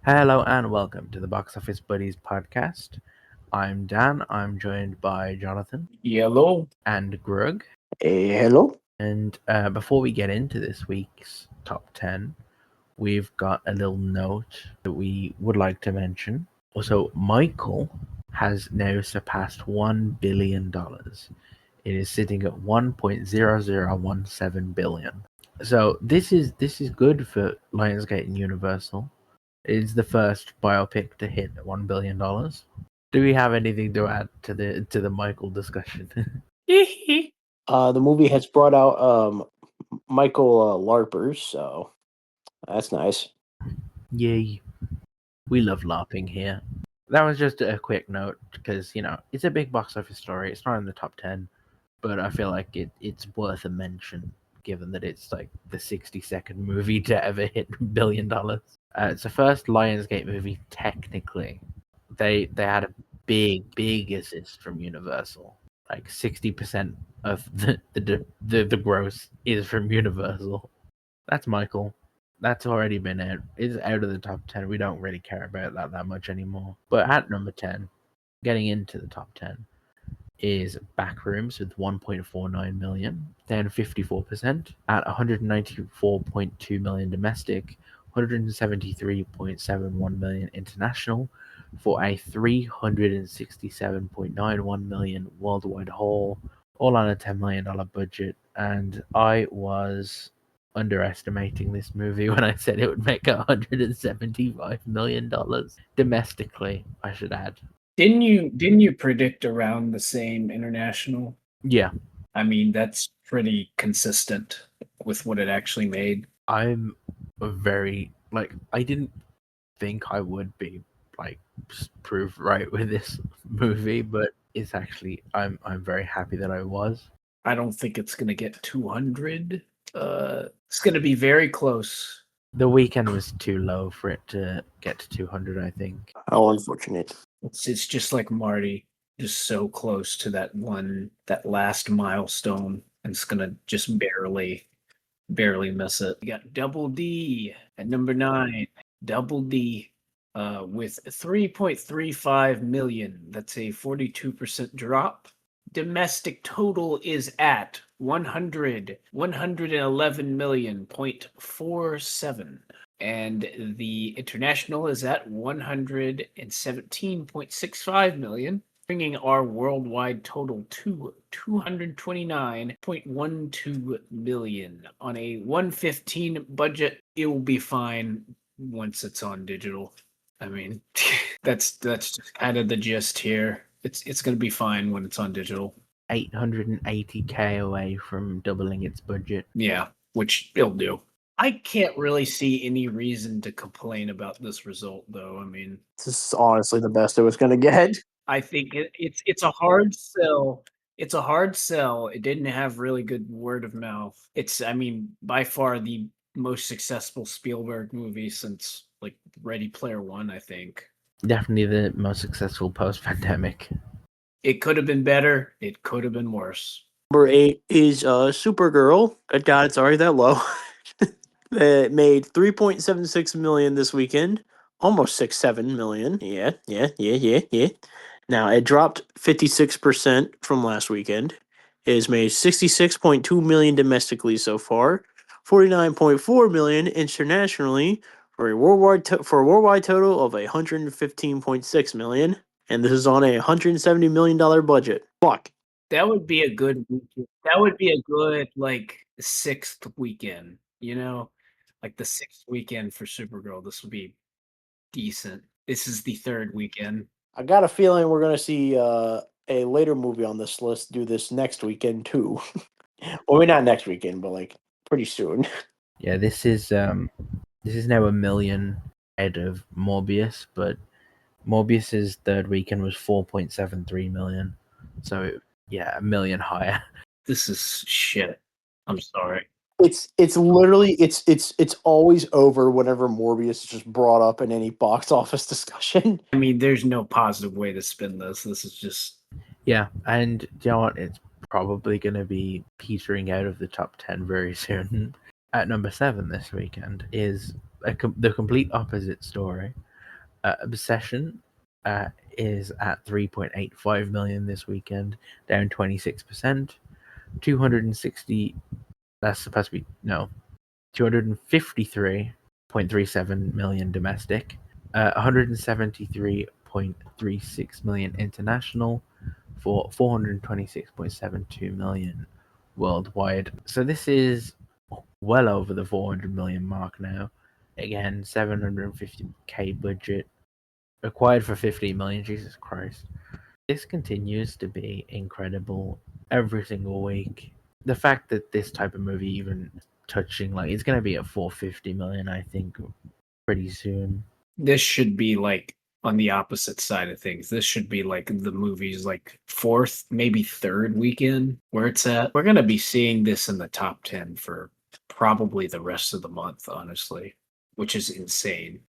Hello and welcome to the Box Office Buddies podcast. I'm Dan. I'm joined by Jonathan Yellow. and Grug. Hello. And before we get into this week's top 10, we've got a little note that we would like to mention. Also, Michael has now surpassed $1 billion. It is sitting at 1.0017 billion. So this is good for Lionsgate and Universal. It's the first biopic to hit $1 billion. Do we have anything to add to the Michael discussion? The movie has brought out Michael Larpers, so that's nice. Yay. We love LARPing here. That was just a quick note because, it's a big box office story. It's not in the top 10, but I feel like it's worth a mention given that it's like the 60-second movie to ever hit $1 billion. It's the first Lionsgate movie technically. They had a big assist from Universal. Like 60% of the gross is from Universal. That's Michael. That's already been out. It's out of the top 10. We don't really care about that much anymore. But at number 10, getting into the top 10, is Backrooms with 1.49 million, down 54%, at 194.2 million domestic, 173.71 million international, for a 367.91 million worldwide haul, all on a $10 million budget. And I was underestimating this movie when I said it would make $175 million domestically, I should add. Didn't you predict around the same international? Yeah. I mean, that's pretty consistent with what it actually made. I'm very I didn't think I would be proved right with this movie, but it's actually I'm very happy that I was. I don't think it's gonna get 200. It's gonna be very close. The weekend was too low for it to get to 200, I think. How unfortunate. It's just like Marty, just so close to that last milestone, and it's gonna just barely miss it. You got Double D at number 9. Double D with 3.35 million. That's a 42% drop. Domestic total is at 111.47, and the international is at 117.65 million, bringing our worldwide total to 229.12 million on a 115 budget. It will be fine once it's on digital. I mean, that's just kind of the gist here. It's going to be fine when it's on digital. 880k away from doubling its budget. Yeah, which it'll do. I can't really see any reason to complain about this result, though. I mean, this is honestly the best it was going to get. I think it's a hard sell. It's a hard sell. It didn't have really good word of mouth. It's, I mean, by far the most successful Spielberg movie since like Ready Player One, I think. Definitely the most successful post-pandemic. It could have been better. It could have been worse. Number 8 is Supergirl. Good God, it's already that low. It made 3.76 million this weekend. Almost 6-7 million. Yeah. Now, it dropped 56% from last weekend. It has made 66.2 million domestically so far, 49.4 million internationally, for a worldwide total of 115.6 million. And this is on a $170 million budget. Fuck. That would be a good weekend. That would be a good like 6th weekend, like the 6th weekend for Supergirl. This would be decent. This is the 3rd weekend. I got a feeling we're going to see a later movie on this list do this next weekend too. Well, maybe not next weekend, but like pretty soon. Yeah, this is now $1 million ahead of Morbius, but Morbius's 3rd weekend was 4.73 million. So yeah, $1 million higher. This is shit. I'm sorry. It's literally it's always over whenever Morbius is just brought up in any box office discussion. I mean, there's no positive way to spin this. This is just Yeah, and you know what? It's probably going to be petering out of the top 10 very soon. At number 7 this weekend is the complete opposite story. Obsession is at 3.85 million this weekend, down 26%. 260. That's supposed to be no. 253.37 million domestic. 173.36 million international, for 426.72 million worldwide. So this is well over the 400 million mark now. Again, 750k budget, acquired for 15 million. Jesus Christ. This continues to be incredible every single week. The fact that this type of movie even touching, like, it's going to be at 450 million, I think, pretty soon. This should be like on the opposite side of things. This should be like the movie's like fourth, maybe third weekend where it's at. We're going to be seeing this in the top 10 for probably the rest of the month, honestly, which is insane.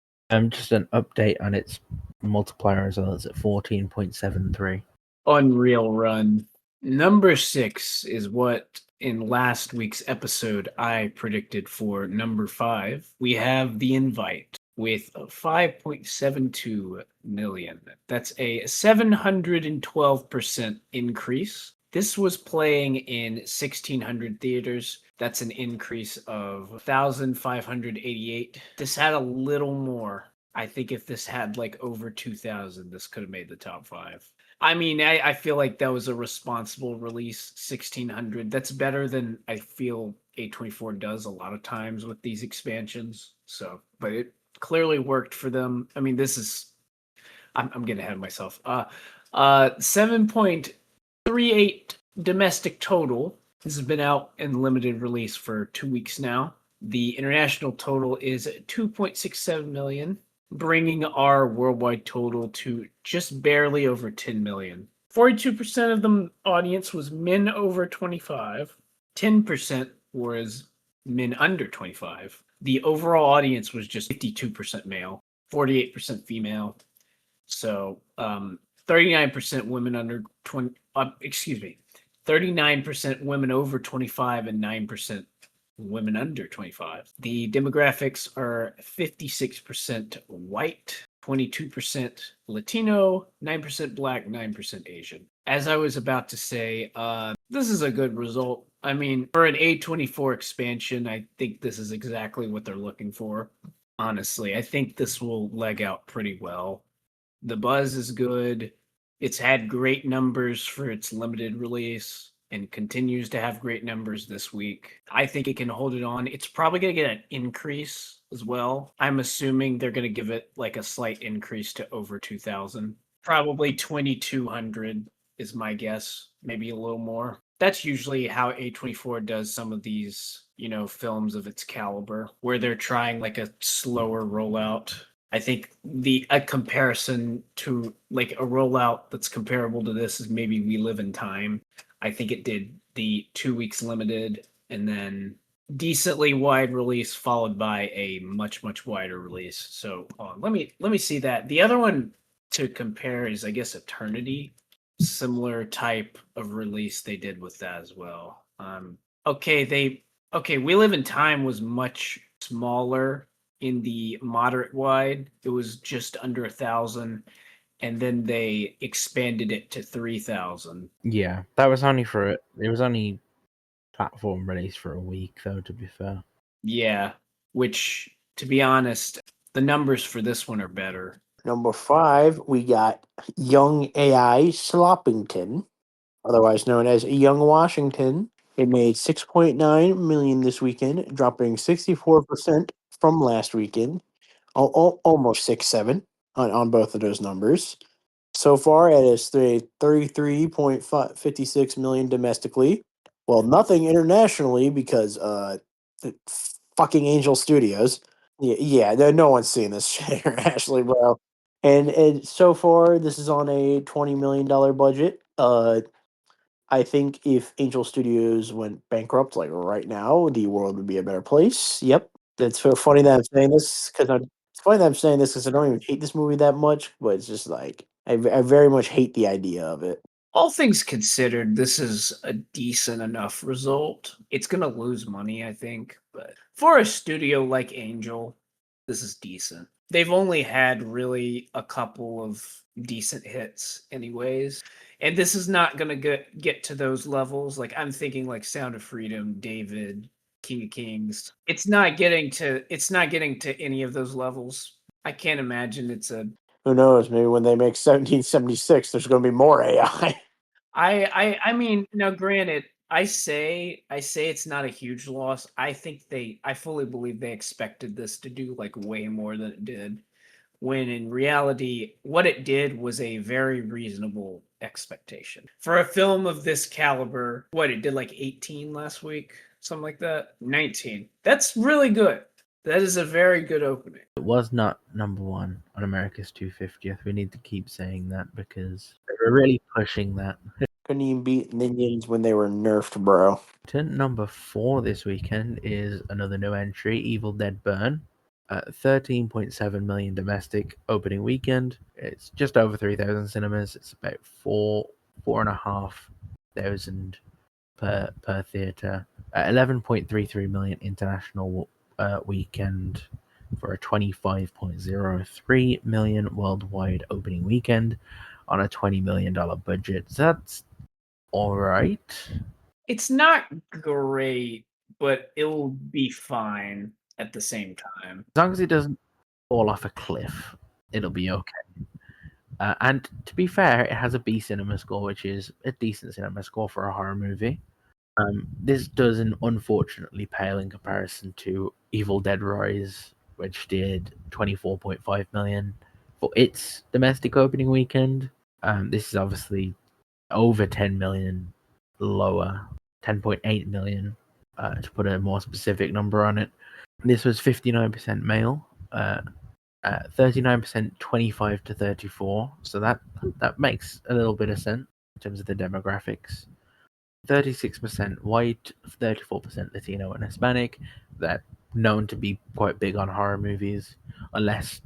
Just an update on its multiplier as well. It's at 14.73. Unreal run. Number 6 is what in last week's episode I predicted for number 5. We have The Invite with 5.72 million. That's a 712% increase. This was playing in 1,600 theaters. That's an increase of 1,588. This had a little more. I think if this had like over 2,000, this could have made the top 5. I mean, I feel like that was a responsible release, 1,600. That's better than I feel A24 does a lot of times with these expansions. So, but it clearly worked for them. I mean, this is, I'm getting ahead of myself. 7.38 domestic total. This has been out in limited release for 2 weeks now. The international total is 2.67 million, bringing our worldwide total to just barely over 10 million. 42% of the audience was men over 25. 10% was men under 25. The overall audience was just 52% male, 48% female. So 39% women under 20, 39% women over 25 and 9% women under 25. The demographics are 56% white, 22% Latino, 9% black, 9% Asian. As I was about to say, this is a good result. I mean, for an A24 expansion, I think this is exactly what they're looking for. Honestly, I think this will leg out pretty well. The buzz is good. It's had great numbers for its limited release and continues to have great numbers this week. I think it can hold it on. It's probably going to get an increase as well. I'm assuming they're going to give it like a slight increase to over 2,000. Probably 2,200 is my guess, maybe a little more. That's usually how A24 does some of these, films of its caliber, where they're trying like a slower rollout. I think a comparison to like a rollout that's comparable to this is maybe We Live in Time. I think it did the 2 weeks limited and then decently wide release followed by a much, much wider release. So let me see that. The other one to compare is, I guess, Eternity. Similar type of release they did with that as well. We Live in Time was much smaller in the moderate wide. It was just under 1,000. And then they expanded it to 3,000. Yeah, that was only it was only platform release for a week, though, to be fair. Yeah, which, to be honest, the numbers for this one are better. Number 5, we got Young AI Sloppington, otherwise known as Young Washington. It made 6.9 million this weekend, dropping 64% from last weekend. Almost 6-7 on both of those numbers. So far, it is 33.56 million domestically. Well, nothing internationally because fucking Angel Studios. Yeah, no one's seen this shit internationally, bro. And so far, this is on a $20 million budget. I think if Angel Studios went bankrupt, like right now, the world would be a better place. Yep. It's so funny that I'm saying this because I don't even hate this movie that much, but it's just like I very much hate the idea of it. All things considered, this is a decent enough result. It's going to lose money, I think, but for a studio like Angel, this is decent. they've only had really a couple of decent hits anyways. And this is not going to get to those levels. Like I'm thinking like Sound of Freedom, David, King of Kings. It's not getting to any of those levels. I can't imagine it's a Who knows? Maybe when they make 1776, there's going to be more AI. I mean, now granted, I say it's not a huge loss. I fully believe they expected this to do like way more than it did. When in reality, what it did was a very reasonable expectation. For a film of this caliber, what it did like 18 last week, something like that. 19. That's really good. That is a very good opening. It was not number one on America's 250th. We need to keep saying that because we're really pushing that. Couldn't even beat Minions when they were nerfed, bro. To number 4 this weekend is another new entry, Evil Dead Burn. 13.7 million domestic opening weekend. It's just over 3,000 cinemas. It's about 4,500 per theater. 11.33 million international weekend for a 25.03 million worldwide opening weekend on a $20 million budget. So that's all right. It's not great, but it'll be fine at the same time. As long as it doesn't fall off a cliff, it'll be okay. And to be fair, it has a B cinema score, which is a decent cinema score for a horror movie. This doesn't unfortunately pale in comparison to Evil Dead Rise, which did 24.5 million for its domestic opening weekend. This is obviously over 10 million lower, 10.8 million to put a more specific number on it. This was 59% male, 39% 25 to 34, so that makes a little bit of sense in terms of the demographics. 36% white, 34% Latino and Hispanic. That known to be quite big on horror movies, unless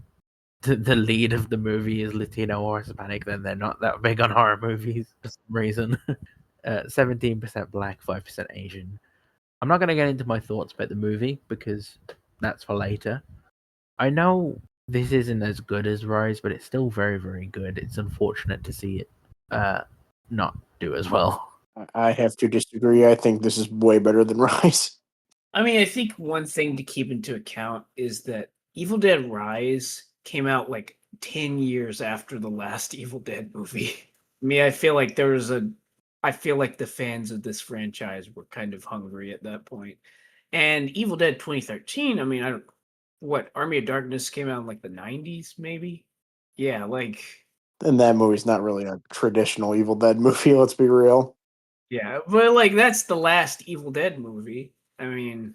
the lead of the movie is Latino or Hispanic, then they're not that big on horror movies for some reason. 17% black, 5% Asian. I'm not going to get into my thoughts about the movie because that's for later. I know this isn't as good as Rise, but it's still very, very good. It's unfortunate to see it not do as well. I have to disagree. I think this is way better than Rise. I mean, I think one thing to keep into account is that Evil Dead Rise came out like 10 years after the last Evil Dead movie. I mean, I feel like the fans of this franchise were kind of hungry at that point. And Evil Dead 2013, I mean, Army of Darkness came out in like the 90s, maybe? Yeah, like. And that movie's not really a traditional Evil Dead movie, let's be real. Yeah, but like that's the last Evil Dead movie. I mean,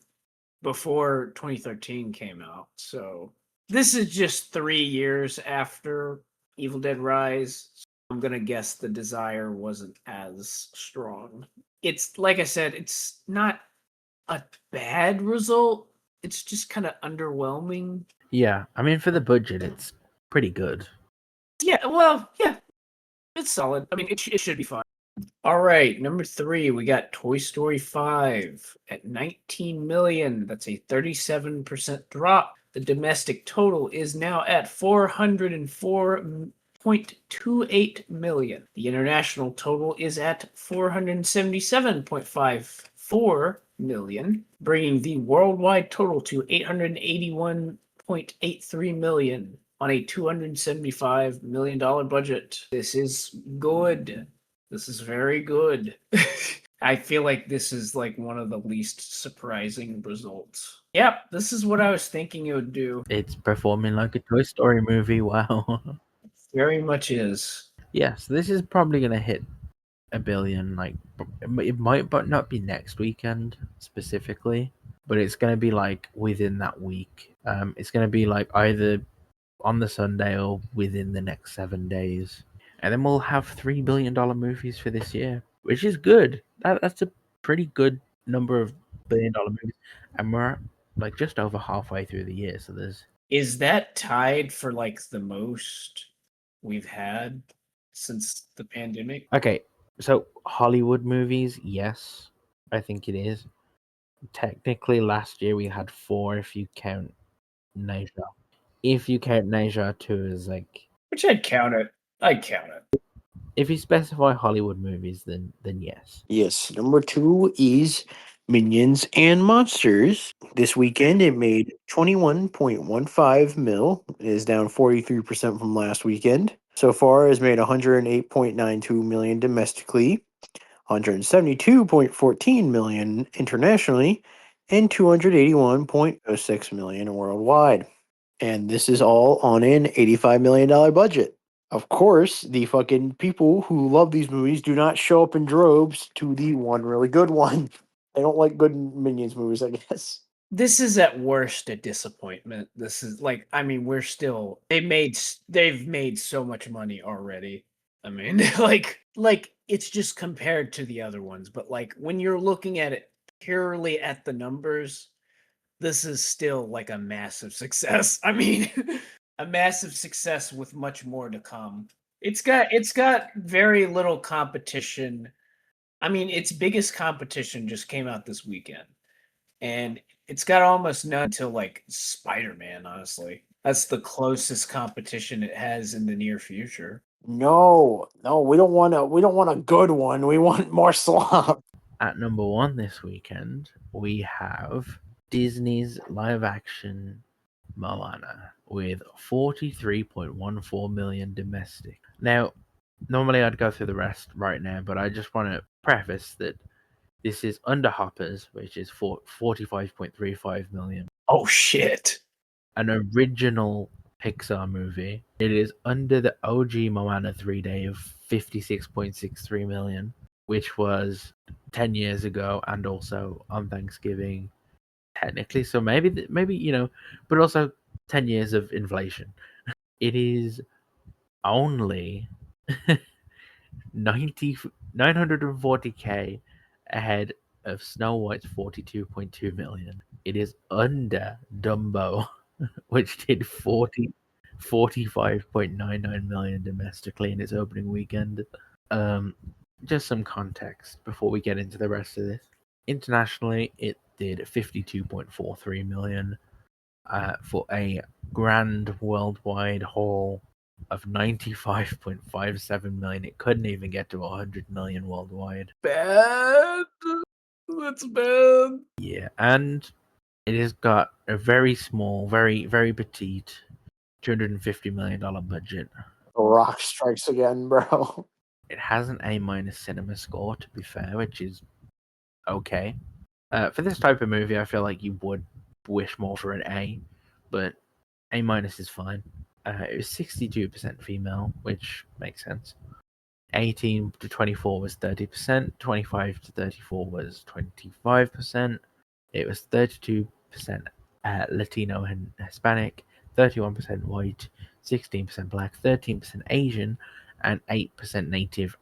before 2013 came out. So this is just 3 years after Evil Dead Rise. So I'm going to guess the desire wasn't as strong. It's like I said, it's not a bad result. It's just kind of underwhelming. Yeah, I mean, for the budget, it's pretty good. Yeah, well, yeah, it's solid. I mean, it should be fine. All right, number 3, we got Toy Story 5 at 19 million. That's a 37% drop. The domestic total is now at 404.28 million. The international total is at 477.54 million, bringing the worldwide total to 881.83 million on a $275 million budget. This is good. This is very good. I feel like this is like one of the least surprising results. Yep, this is what I was thinking it would do. It's performing like a Toy Story movie. Wow. Very much is. Yeah, so this is probably going to hit a billion. Like, it might but not be next weekend specifically, but it's going to be like within that week. It's going to be like either on the Sunday or within the next 7 days. And then we'll have $3 billion movies for this year, which is good. That's a pretty good number of billion-dollar movies. And we're like just over halfway through the year. So there's. Is that tied for like the most we've had since the pandemic? Okay, so Hollywood movies, yes, I think it is. Technically, last year we had 4 if you count Night Owl. If you count Neja 2 as like, Which I'd count it. I'd count it. if you specify Hollywood movies, then yes. Yes, number 2 is Minions and Monsters. This weekend it made 21.15 mil. It is down 43% from last weekend. So far has made 108.92 million domestically, 172.14 million internationally, and 281.06 million worldwide. And this is all on an $85 million budget. Of course, the fucking people who love these movies do not show up in droves to the one really good one. They don't like good Minions movies, I guess. This is at worst a disappointment. This is like, I mean, we're still they've made so much money already. I mean, like it's just compared to the other ones, but like when you're looking at it purely at the numbers, this is still like a massive success. I mean, a massive success with much more to come. It's got very little competition. I mean, its biggest competition just came out this weekend. And it's got almost none until like Spider-Man, honestly. That's the closest competition it has in the near future. No, we don't want a good one. We want more slop. At number 1 this weekend, we have Disney's live action Moana with 43.14 million domestic. Now, normally I'd go through the rest right now, but I just want to preface that this is under Hoppers, which is 45.35 million. Oh shit. An original Pixar movie. It is under the OG Moana 3D of 56.63 million, which was 10 years ago and also on Thanksgiving, technically. So maybe, but also 10 years of inflation. It is only 940k ahead of Snow White's 42.2 million. It is under Dumbo, which did 45.99 million domestically in its opening weekend. Just some context before we get into the rest of this. Internationally, it did 52.43 million for a grand worldwide haul of 95.57 million. It couldn't even get to 100 million worldwide. Bad. That's bad. Yeah, and it has got a very small, very, very petite $250 million budget. The Rock strikes again, bro. It has an A- cinema score, to be fair, which is okay. For this type of movie, I feel like you would wish more for an A, but A- is fine. It was 62% female, which makes sense. 18 to 24 was 30%, 25 to 34 was 25%. It was 32% Latino and Hispanic, 31% white, 16% black, 13% Asian, and 8% native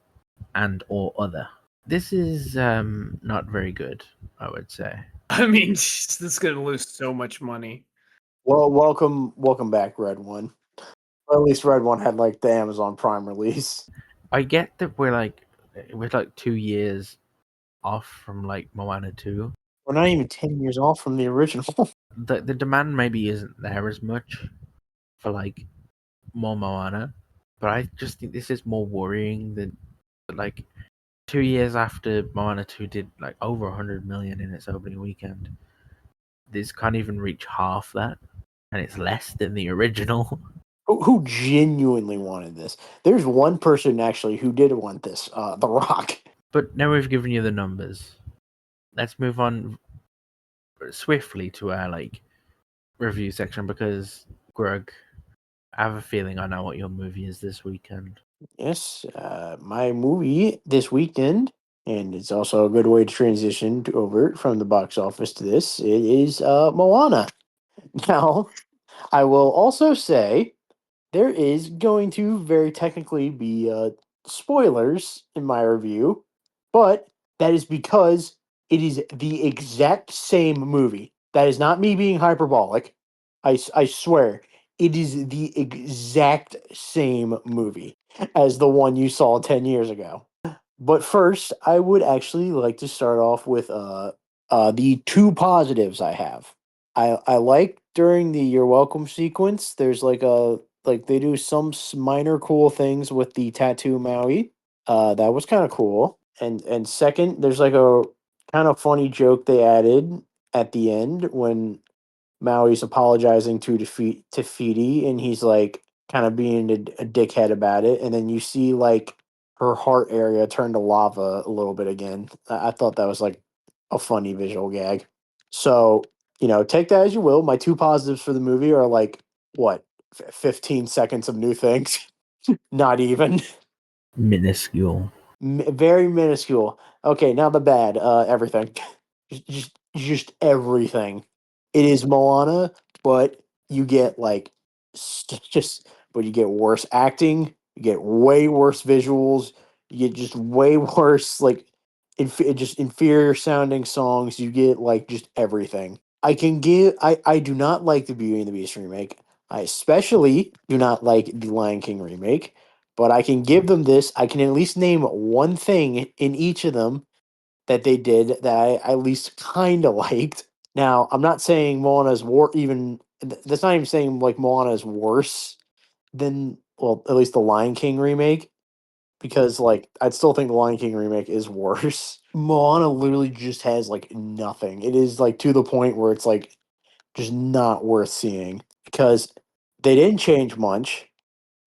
and or other. This is not very good, I would say. I mean, this is gonna lose so much money. Well, welcome back, Red One. Or at least Red One had like the Amazon Prime release. I get that we're like 2 years off from like Moana 2. We're not even 10 years off from the original. The demand maybe isn't there as much for like more Moana, but I just think this is more worrying than like 2 years after Moana 2 did like over 100 million in its opening weekend. This can't even reach half that, and it's less than the original. Who genuinely wanted this? There's one person actually who did want this, The Rock. But now we've given you the numbers. Let's move on swiftly to our like review section because Grug, I have a feeling I know what your movie is this weekend. Yes, my movie this weekend, and it's also a good way to transition over from the box office to this. It is Moana. Now, I will also say there is going to very technically be spoilers in my review, but that is because it is the exact same movie. That is not me being hyperbolic. I swear, it is the exact same movie as the one you saw 10 years ago. But first, I would actually like to start off with the two positives I have. I liked during the "You're Welcome" sequence, there's they do some minor cool things with the tattoo Maui. That was kind of cool. And second, there's like a kind of funny joke they added at the end when Maui's apologizing to defeat Tafiti, and he's like kind of being a dickhead about it, and then you see like her heart area turn to lava a little bit again. I thought that was like a funny visual gag. So take that as you will. My two positives for the movie are like what 15 seconds of new things, not even. Minuscule. Very minuscule. Okay, now the bad. Everything. Just everything. It is Moana, but you get like but you get worse acting. You get way worse visuals. You get just way worse just inferior sounding songs. You get like just everything. I do not like the Beauty and the Beast remake. I especially do not like the Lion King remake. But I can give them this. I can at least name one thing in each of them that they did that I at least kind of liked. Now, I'm not saying Moana's that's not even saying like Moana is worse than, well, at least the Lion King remake, because like I'd still think the Lion King remake is worse. Moana literally just has like nothing. It is like to the point where it's like just not worth seeing because they didn't change much.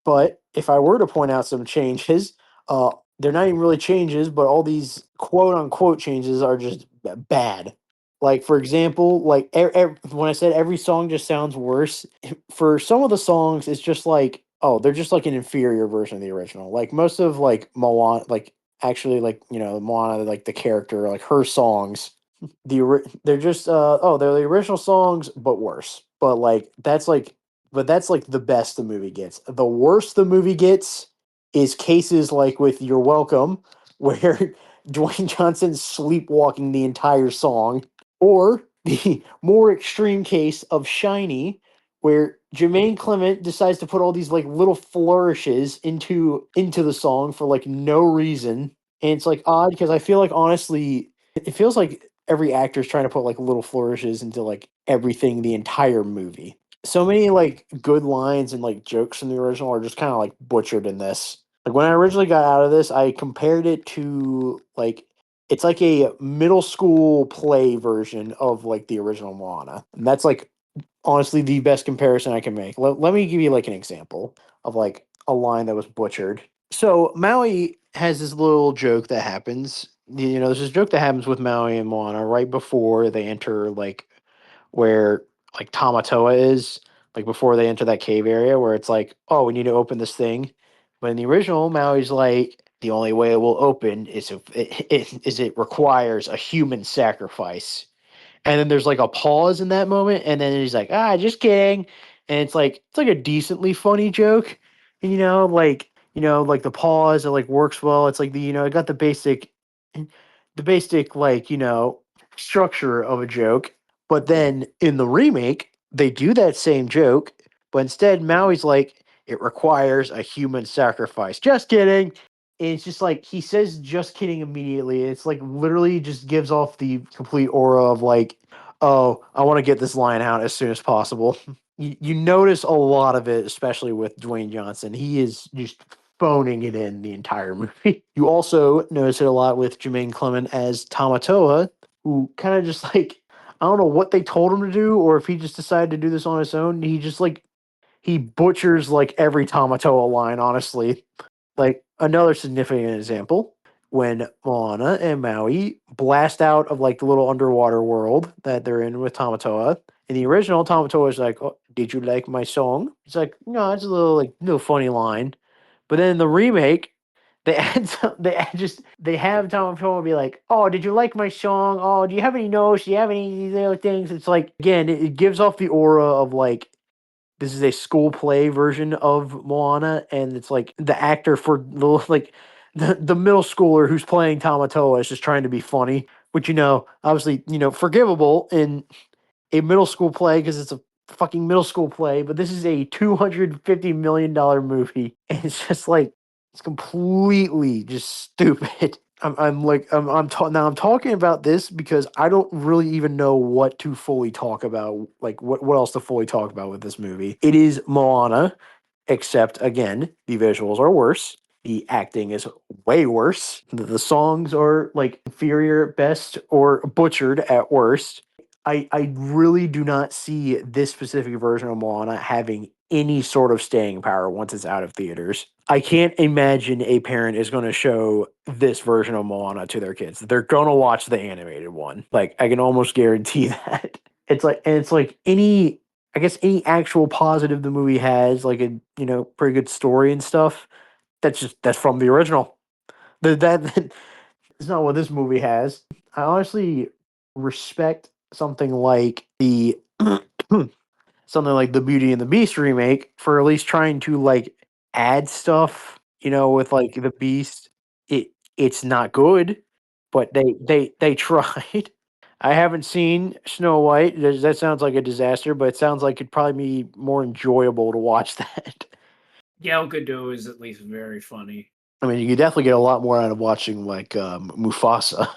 But if I were to point out some changes, uh, they're not even really changes, but all these quote unquote changes are just bad. Like for example, like when I said every song just sounds worse, for some of the songs, it's just like they're just like an inferior version of the original. Like most of like Moana, like actually like Moana, like the character, like her songs they're just they're the original songs but worse. But that's like the best the movie gets. The worst the movie gets is cases like with You're Welcome, where Dwayne Johnson's sleepwalking the entire song, or the more extreme case of Shiny, where Jermaine Clement decides to put all these like little flourishes into the song for like no reason. And it's like odd because I feel like honestly it feels like every actor is trying to put like little flourishes into like everything the entire movie. So many like good lines and like jokes from the original are just kind of like butchered in this. Like when I originally got out of this, I compared it to like it's like a middle school play version of like the original Moana. And that's like honestly the best comparison I can make. Let me give you like an example of like a line that was butchered. So Maui has this little joke that happens. There's this joke that happens with Maui and Moana right before they enter like where like Tamatoa is, like before they enter that cave area where it's like, oh, we need to open this thing. But in the original, Maui's like, the only way it will open is if it requires a human sacrifice. And then there's like a pause in that moment, and then he's like, just kidding. And it's like a decently funny joke. And like the pause, it like works well. It's like it got the basic like, structure of a joke. But then in the remake, they do that same joke, but instead Maui's like, it requires a human sacrifice. Just kidding. And it's just like he says just kidding immediately. It's like literally just gives off the complete aura of like, oh, I want to get this line out as soon as possible. You notice a lot of it, especially with Dwayne Johnson. He is just phoning it in the entire movie. You also notice it a lot with Jermaine Clement as Tamatoa, who kind of just like I don't know what they told him to do, or if he just decided to do this on his own. He just like he butchers like every Tamatoa line, honestly. Like another significant example, when Moana and Maui blast out of like the little underwater world that they're in with Tamatoa. In the original, Tamatoa is like, "Oh, did you like my song?" It's like, no, it's a little like little funny line. But then in the remake, they have Tamatoa be like, "Oh, did you like my song? Oh, do you have any notes? Do you have any little things?" It's like again, it gives off the aura of like this is a school play version of Moana, and it's like the actor for the like the middle schooler who's playing Tamatoa is just trying to be funny, which obviously forgivable in a middle school play because it's a fucking middle school play. But this is a $250 million movie, and it's just like it's completely just stupid. I'm talking about this because I don't really even know what to fully talk about, like what else to fully talk about with this movie. It is Moana, except again, the visuals are worse. The acting is way worse. The songs are like inferior at best or butchered at worst. I really do not see this specific version of Moana having any sort of staying power once it's out of theaters. I can't imagine a parent is going to show this version of Moana to their kids. They're going to watch the animated one. Like I can almost guarantee that. It's like any, I guess any actual positive the movie has, like a, pretty good story and stuff. That's from the original. That it's not what this movie has. I honestly respect something like the something like the Beauty and the Beast remake for at least trying to like add stuff, with like the Beast. It's not good, but they tried. I haven't seen Snow White. That sounds like a disaster, but it sounds like it'd probably be more enjoyable to watch that. Gal Gadot is at least very funny. I mean, you could definitely get a lot more out of watching like Mufasa.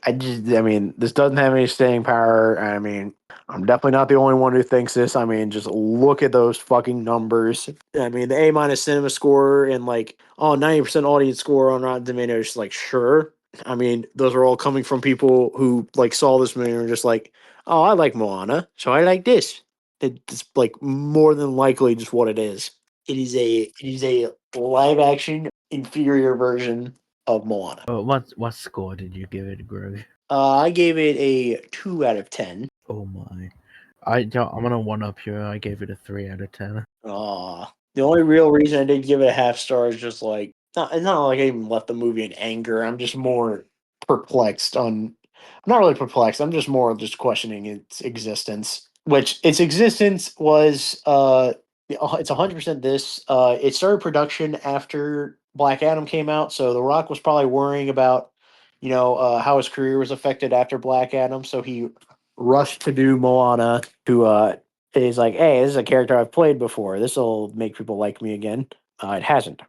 I mean, this doesn't have any staying power. I mean, I'm definitely not the only one who thinks this. I mean, just look at those fucking numbers. I mean, the A- cinema score and like, 90% audience score on Rotten Tomatoes, like, sure. I mean, those are all coming from people who like saw this movie and are just like, oh, I like Moana, so I like this. It's like more than likely just what it is. It is a live action inferior version of Moana. Oh, what score did you give it, Grug? I gave it a 2 out of 10. Oh my. I'm gonna one up you. I gave it a 3 out of 10. The only real reason I did give it a half star is just like it's not like I even left the movie in anger. I'm just more perplexed on. I'm not really perplexed. I'm just more just questioning its existence. Which its existence was it's 100% this. It started production after Black Adam came out, so The Rock was probably worrying about how his career was affected after Black Adam, so he rushed to do Moana to is like, hey, this is a character I've played before. This will make people like me again. It hasn't.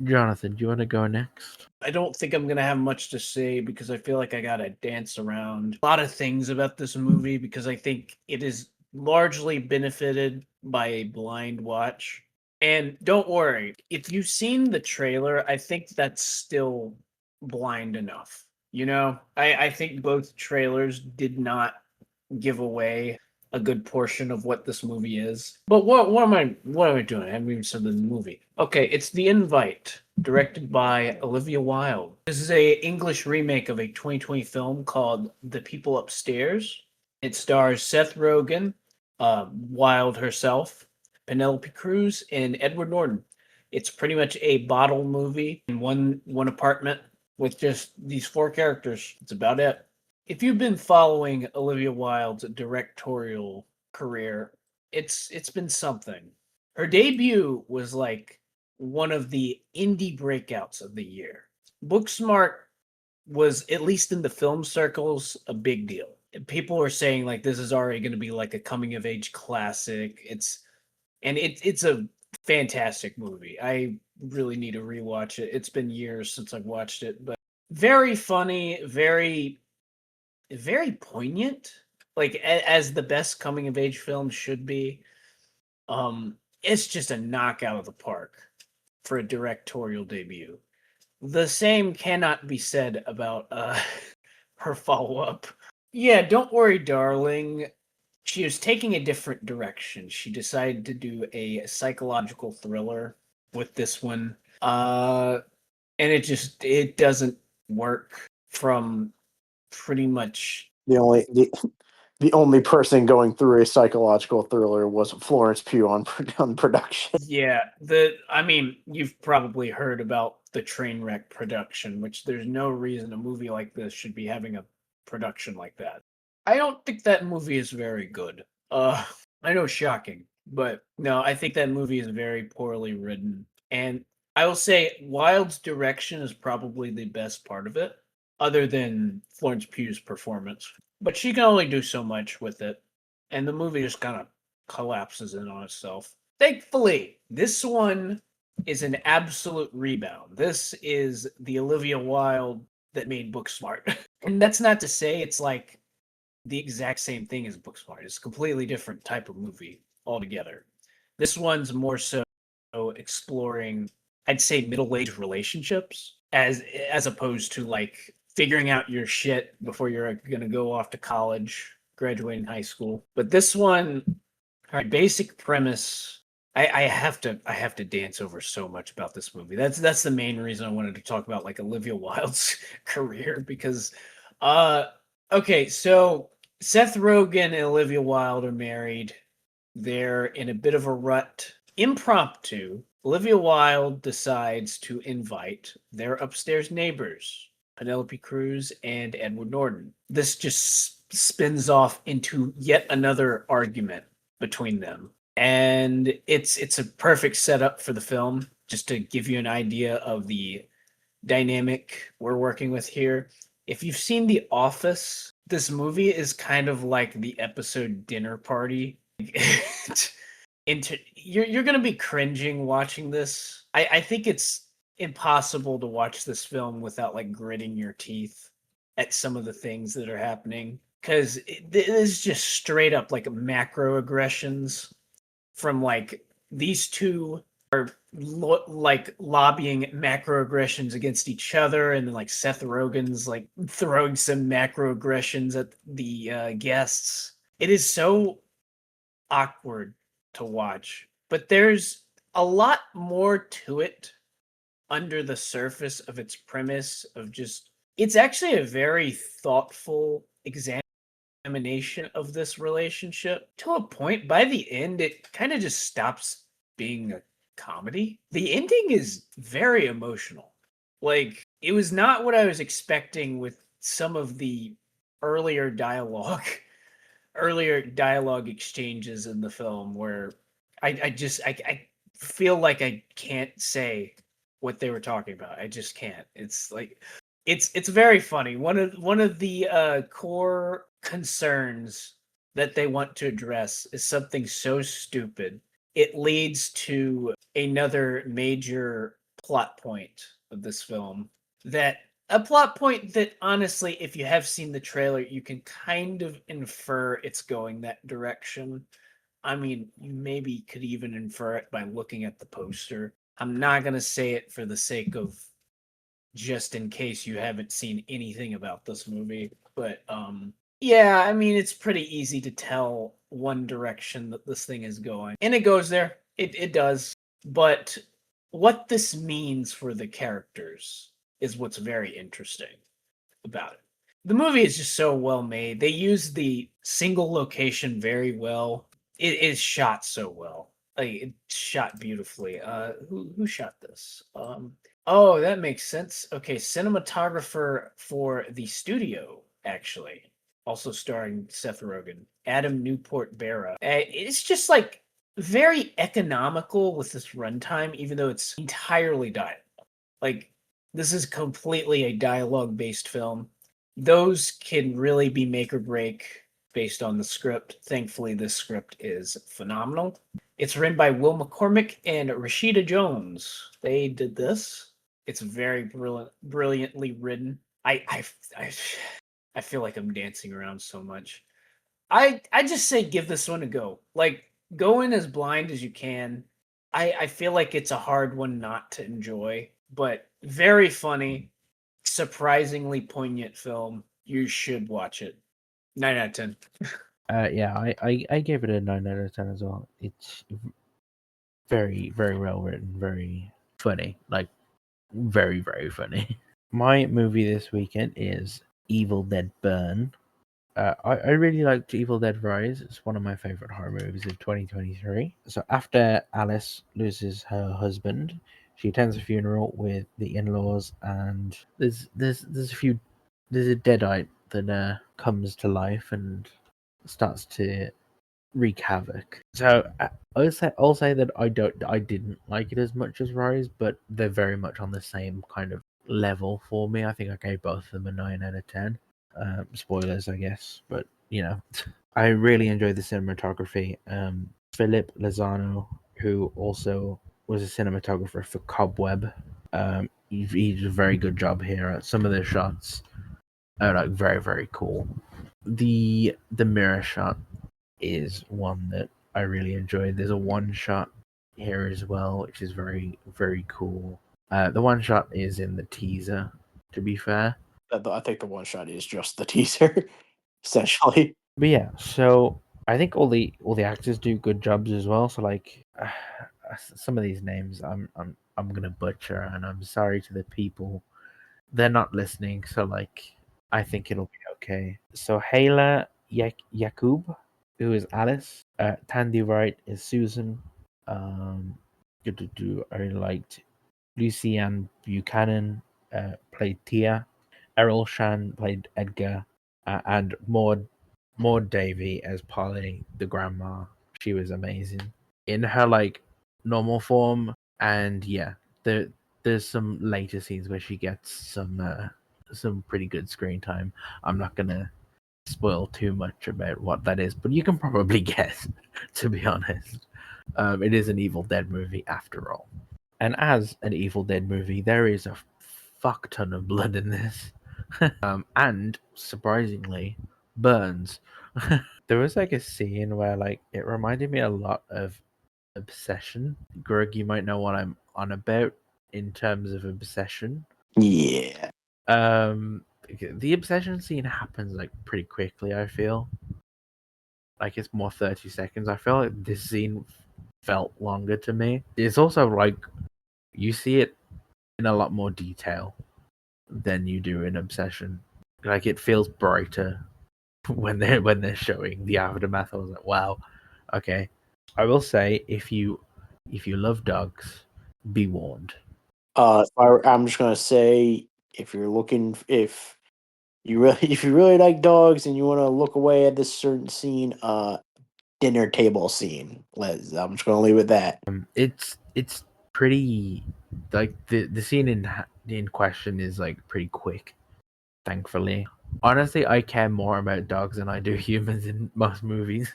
Jonathan, do you want to go next? I don't think I'm gonna have much to say because I feel like I gotta dance around a lot of things about this movie because I think it is largely benefited by a blind watch. And don't worry, if you've seen the trailer, I think that's still blind enough. I think both trailers did not give away a good portion of what this movie is. But what am I doing? I haven't even said the movie. Okay, it's The Invite, directed by Olivia Wilde. This is a English remake of a 2020 film called The People Upstairs. It stars Seth Rogen, Wilde herself, Penelope Cruz, and Edward Norton. It's pretty much a bottle movie in one apartment with just these four characters. It's about it. If you've been following Olivia Wilde's directorial career, it's been something. Her debut was like one of the indie breakouts of the year. Booksmart was, at least in the film circles, a big deal. People were saying like this is already going to be like a coming of age classic. It's a fantastic movie. I really need to rewatch it. It's been years since I've watched it, but very funny, very poignant, like as the best coming of age film should be. It's just a knockout of the park for a directorial debut. The same cannot be said about her follow-up. Yeah, Don't Worry Darling. She was taking a different direction. She decided to do a psychological thriller with this one. And it doesn't work from pretty much. The only person going through a psychological thriller was Florence Pugh on production. Yeah, I mean, you've probably heard about the train wreck production, which there's no reason a movie like this should be having a production like that. I don't think that movie is very good. I know, shocking, but no, I think that movie is very poorly written. And I will say Wilde's direction is probably the best part of it, other than Florence Pugh's performance. But she can only do so much with it, and the movie just kind of collapses in on itself. Thankfully, this one is an absolute rebound. This is the Olivia Wilde that made Booksmart. And that's not to say it's like the exact same thing as Booksmart. It's a completely different type of movie altogether. This one's more so exploring, I'd say, middle-aged relationships as opposed to like figuring out your shit before you're gonna go off to college, graduating high school. But this one, all right, basic premise. I have to dance over so much about this movie. That's the main reason I wanted to talk about like Olivia Wilde's career because okay, so Seth Rogen and Olivia Wilde are married. They're in a bit of a rut. Impromptu, Olivia Wilde decides to invite their upstairs neighbors, Penelope Cruz and Edward Norton. This just spins off into yet another argument between them. And it's a perfect setup for the film, just to give you an idea of the dynamic we're working with here. If you've seen The Office, this movie is kind of like the episode Dinner Party. You're gonna be cringing watching this. I think it's impossible to watch this film without like gritting your teeth at some of the things that are happening because it is just straight up like macroaggressions from like these two are like lobbying macroaggressions against each other, and then like Seth Rogen's like throwing some macroaggressions at the guests. It is so awkward to watch, but there's a lot more to it under the surface of its premise of just it's actually a very thoughtful examination of this relationship to a point. By the end, it kind of just stops being a comedy. The ending is very emotional. Like, it was not what I was expecting with some of the earlier dialogue earlier dialogue exchanges in the film where I feel like I can't say what they were talking about. I just can't. It's like it's very funny. One of the core concerns that they want to address is something so stupid. It leads to another major plot point of this film that a plot point that honestly, if you have seen the trailer, you can kind of infer it's going that direction. I mean, you maybe could even infer it by looking at the poster. I'm not going to say it for the sake of just in case you haven't seen anything about this movie, but yeah, I mean, it's pretty easy to tell one direction that this thing is going. And it goes there. It does. But what this means for the characters is what's very interesting about it. The movie is just so well made. They use the single location very well. It is shot so well. Like, it's shot beautifully. Who shot this? Oh, that makes sense. Okay, cinematographer for the studio, actually, also starring Seth Rogen, Adam Newport Barra. It's just like very economical with this runtime, even though it's entirely dialogue. Like, this is completely a dialogue based film. Those can really be make or break based on the script. Thankfully, this script is phenomenal. It's written by Will McCormick and Rashida Jones. They did this. It's very brilliantly written. I feel like I'm dancing around so much. I just say give this one a go. Like, go in as blind as you can. I feel like it's a hard one not to enjoy, but very funny, surprisingly poignant film. You should watch it. 9 out of 10. Yeah, I gave it a 9 out of 10 as well. It's very, very well written, very funny. Like, very, very funny. My movie this weekend is Evil Dead Burn. I really liked Evil Dead Rise. It's one of my favorite horror movies of 2023. So after Alice loses her husband, she attends a funeral with the in-laws, and there's a deadite that comes to life and starts to wreak havoc. So I'll say that I didn't like it as much as Rise, but they're very much on the same kind of level for me. I think I gave both of them a 9 out of 10. Spoilers, I guess, but you know, I really enjoyed the cinematography. Philip Lozano, who also was a cinematographer for Cobweb. He did a very good job here. Some of the shots are like very, very cool. The mirror shot is one that I really enjoyed. There's a one shot here as well, which is very, very cool. The one shot is in the teaser, to be fair. I think the one shot is just the teaser, essentially. But yeah, so I think all the actors do good jobs as well. So like some of these names I'm gonna butcher, and I'm sorry to the people. They're not listening, so like I think it'll be okay. So Hayla Yakub, who is Alice. Tandy Wright is Susan. I really liked Lucy Ann Buchanan played Tia. Errol Shan played Edgar, and Maud Davy as Polly, the grandma. She was amazing in her like normal form, and yeah, there's some later scenes where she gets some pretty good screen time. I'm not gonna spoil too much about what that is, but you can probably guess. To be honest, it is an Evil Dead movie after all. And as an Evil Dead movie, there is a fuck ton of blood in this. And surprisingly, burns. There was like a scene where like it reminded me a lot of Obsession. Grug, you might know what I'm on about in terms of Obsession. Yeah. The Obsession scene happens like pretty quickly, I feel. Like it's more 30 seconds. I feel like this scene felt longer to me. It's also like you see it in a lot more detail than you do in Obsession. Like it feels brighter when they're showing the aftermath. I was like, wow, okay. I will say if you love dogs, be warned. I'm just gonna say if you're looking if if you really like dogs and you want to look away at this certain scene, dinner table scene. I'm just gonna leave it at that. It's pretty like the scene in question is like pretty quick. Thankfully, honestly, I care more about dogs than I do humans in most movies.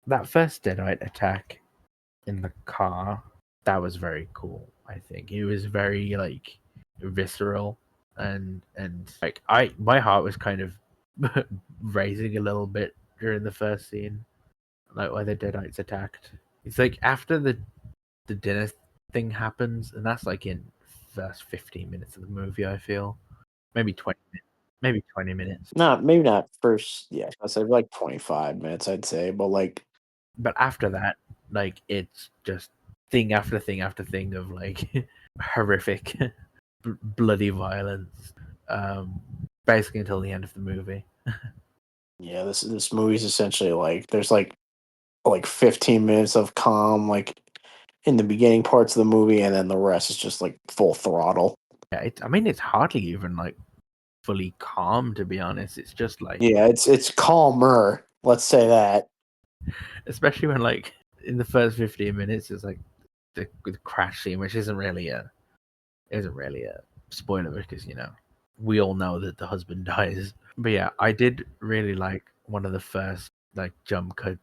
That first Deadite attack in the car, that was very cool. I think it was very like visceral and like my heart was kind of raising a little bit during the first scene, like where the Deadites attacked. It's like after the dinner thing happens, and that's like in first 15 minutes of the movie. I feel maybe 20 minutes. Maybe not first. Yeah, I said like 25 minutes. I'd say, but like, But after that, like it's just thing after thing after thing of like horrific, bloody violence. Basically until the end of the movie. yeah, this movie's essentially like there's like 15 minutes of calm, like in the beginning parts of the movie, and then the rest is just like full throttle. Yeah, I mean, it's hardly even like fully calm, to be honest. It's just like, Yeah, it's calmer. Let's say that. especially when like in the first 15 minutes, it's like the crash scene, which isn't really a spoiler because we all know that the husband dies. But yeah, I did really like one of the first like jump cuts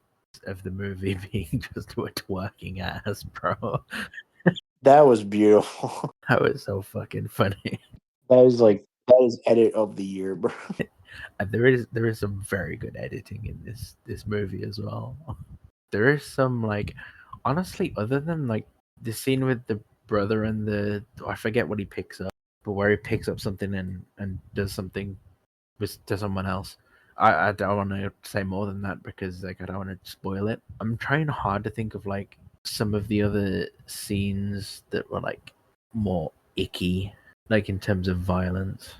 of the movie being just a twerking ass, bro. That was beautiful. That was so fucking funny. That is edit of the year, bro. And there is some very good editing in this movie as well. There is some like honestly, other than like the scene with the brother and I forget what he picks up, but where he picks up something and does something to someone else. I don't want to say more than that because like I don't want to spoil it. I'm trying hard to think of like some of the other scenes that were like more icky, like in terms of violence.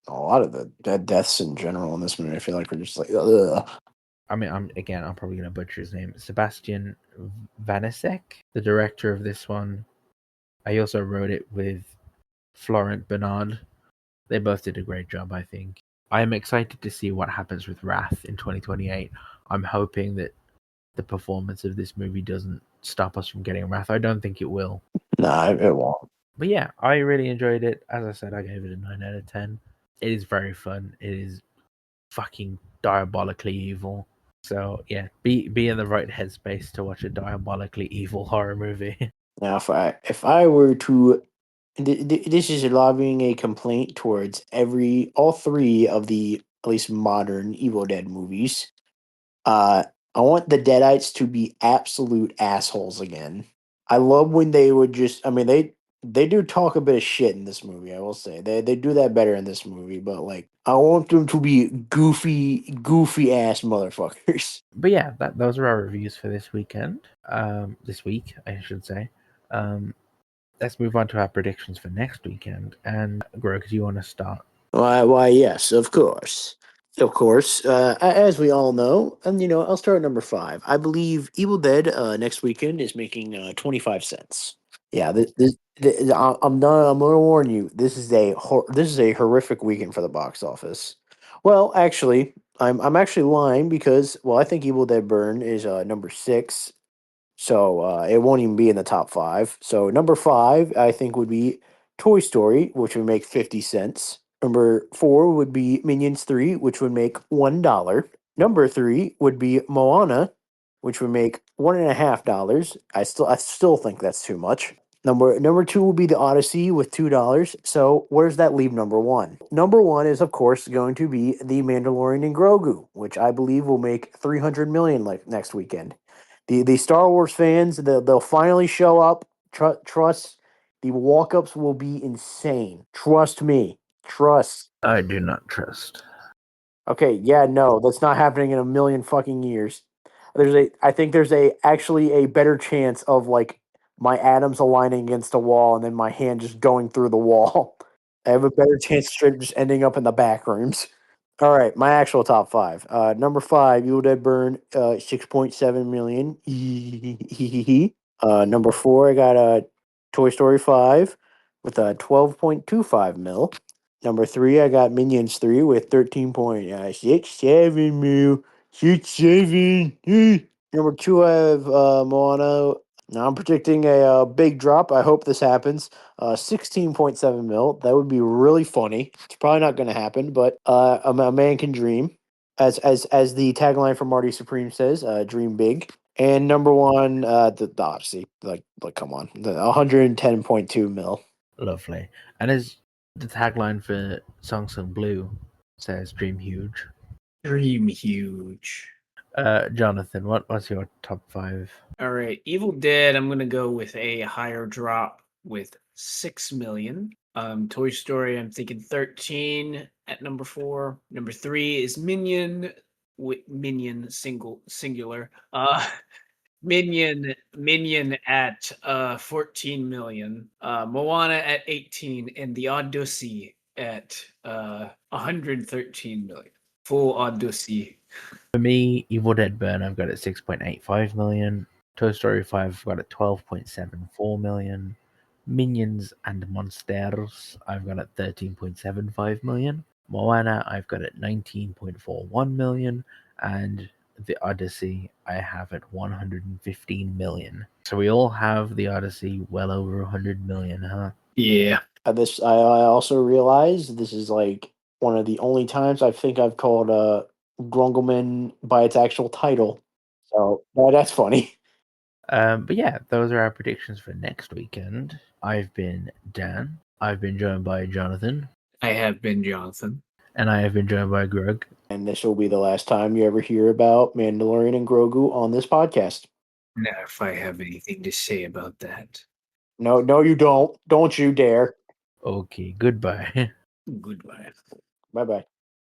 A lot of the deaths in general in this movie, I feel like we're just like, ugh. I mean, I'm probably gonna butcher his name. Sebastian Vanisek, the director of this one. I also wrote it with Florent Bernard. They both did a great job, I think. I am excited to see what happens with Wrath in 2028. I'm hoping that the performance of this movie doesn't stop us from getting Wrath. I don't think it will. Nah, it won't. But yeah, I really enjoyed it. As I said, I gave it a 9 out of 10. It is very fun. It is fucking diabolically evil. So yeah, be in the right headspace to watch a diabolically evil horror movie. Now, if I were to, this is lobbying a complaint towards all three of the at least modern Evil Dead movies. I want the Deadites to be absolute assholes again. I love when they would just. I mean, they do talk a bit of shit in this movie. I will say they do that better in this movie. But like, I want them to be goofy ass motherfuckers. But yeah, those are our reviews for this weekend. This week, I should say. Let's move on to our predictions for next weekend. And Greg, do you want to start? Why, yes, of course. Of course. As we all know, and I'll start at number 5. I believe Evil Dead next weekend is making 25 cents. Yeah, I'm not. I'm gonna warn you. This is a horrific weekend for the box office. Well, actually, I'm actually lying because I think Evil Dead Burn is number 6, so it won't even be in the top 5. So number 5, I think, would be Toy Story, which would make 50 cents. Number 4 would be Minions 3, which would make $1. Number 3 would be Moana, which would make $1.50. I still think that's too much. Number 2 will be the Odyssey with $2. So where does that leave number 1? Number 1 is of course going to be the Mandalorian and Grogu, which I believe will make 300 million like next weekend. The Star Wars fans, they'll finally show up. Trust, the walk-ups will be insane. Trust me. Trust. I do not trust. Okay, yeah, no, that's not happening in a million fucking years. I think there's actually a better chance of like my atoms aligning against a wall and then my hand just going through the wall. I have a better chance of straight just ending up in the back rooms. All right, my actual top 5. Number 5, Evil Dead Burn, 6.7 million. Number 4, I got Toy Story 5 with a 12.25 mil. Number 3, I got Minions 3 with 13.67 mil. 67. Number 2, I have Moana. Now I'm predicting a big drop. I hope this happens. 16.7 mil. That would be really funny. It's probably not going to happen, but a man can dream. As the tagline from Marty Supreme says, dream big. And number 1, the Odyssey. Like come on, the 110.2 mil. Lovely. And as the tagline for Song Sung Blue says, dream huge. Dream huge. Jonathan, what's your top 5? All right, Evil Dead. I'm gonna go with a higher drop with 6 million. Toy Story. I'm thinking 13 at number 4. Number 3 is Minion with Minion singular. Minion at 14 million. Moana at 18, and the Odyssey at 113 million. Full Odyssey. For me, Evil Dead Burn, I've got at 6.85 million. Toy Story 5, I've got at 12.74 million. Minions and Monsters, I've got at 13.75 million. Moana, I've got at 19.41 million. And the Odyssey, I have at 115 million. So we all have the Odyssey well over 100 million, huh? Yeah. I also realize this is like one of the only times I think I've called Grungelman by its actual title. So that's funny. But yeah, those are our predictions for next weekend. I've been Dan. I've been joined by Jonathan. I have been Jonathan. And I have been joined by Grug. And this will be the last time you ever hear about Mandalorian and Grogu on this podcast. Now, if I have anything to say about that. No, you don't. Don't you dare. Okay, goodbye. Goodbye. Bye-bye.